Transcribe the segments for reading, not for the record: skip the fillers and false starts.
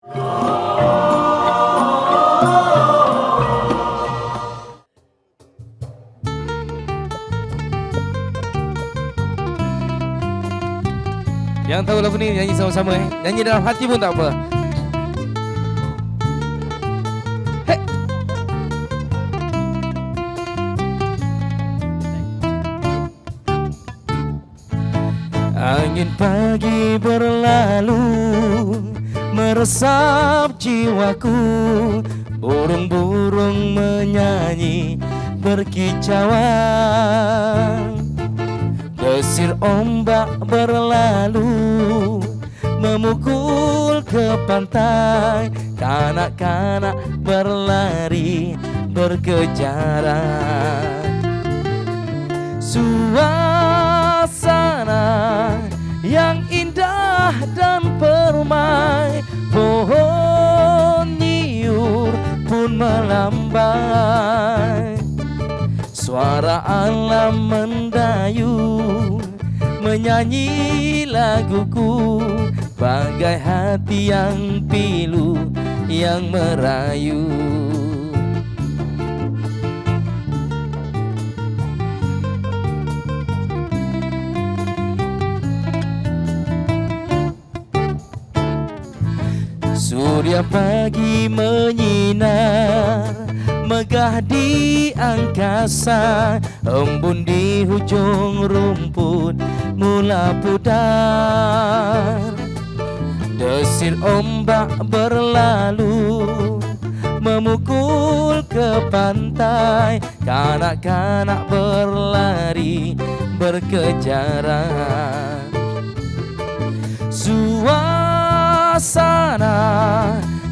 Yang tahu lagu ni nyanyi sama-sama Nyanyi dalam hati pun tak apa. Hey. Angin pagi berlalu meresap jiwaku, burung-burung menyanyi berkicauan. Desir ombak berlalu memukul ke pantai, kanak-kanak berlari berkejaran. Suasana yang indah dan permai, pohon nyiur pun melambai. Suara alam mendayu menyanyi laguku, bagai hati yang pilu yang merayu. Surya pagi menyinar megah di angkasa, embun di hujung rumput mula pudar. Desir ombak berlalu memukul ke pantai, kanak-kanak berlari berkejaran. Suasana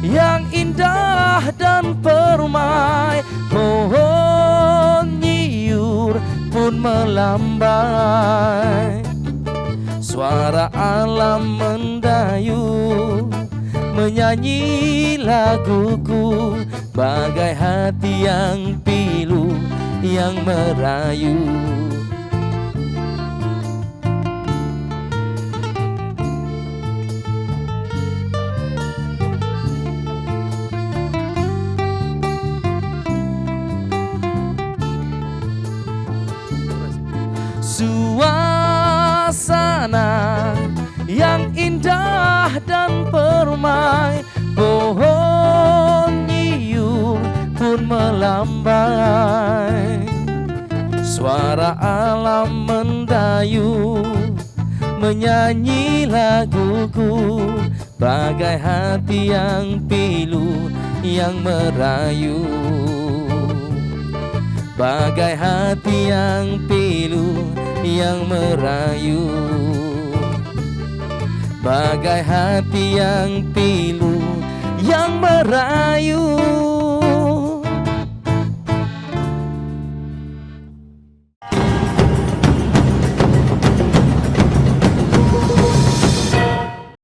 yang indah dan permai, pohon nyiur pun melambai. Suara alam mendayu menyanyi laguku, bagai hati yang pilu yang merayu. Suasana yang indah dan permai, pohon nyiur pun melambai. Suara alam mendayu menyanyi laguku, bagai hati yang pilu yang merayu. Bagai hati yang pilu yang merayu, bagai hati yang pilu yang merayu.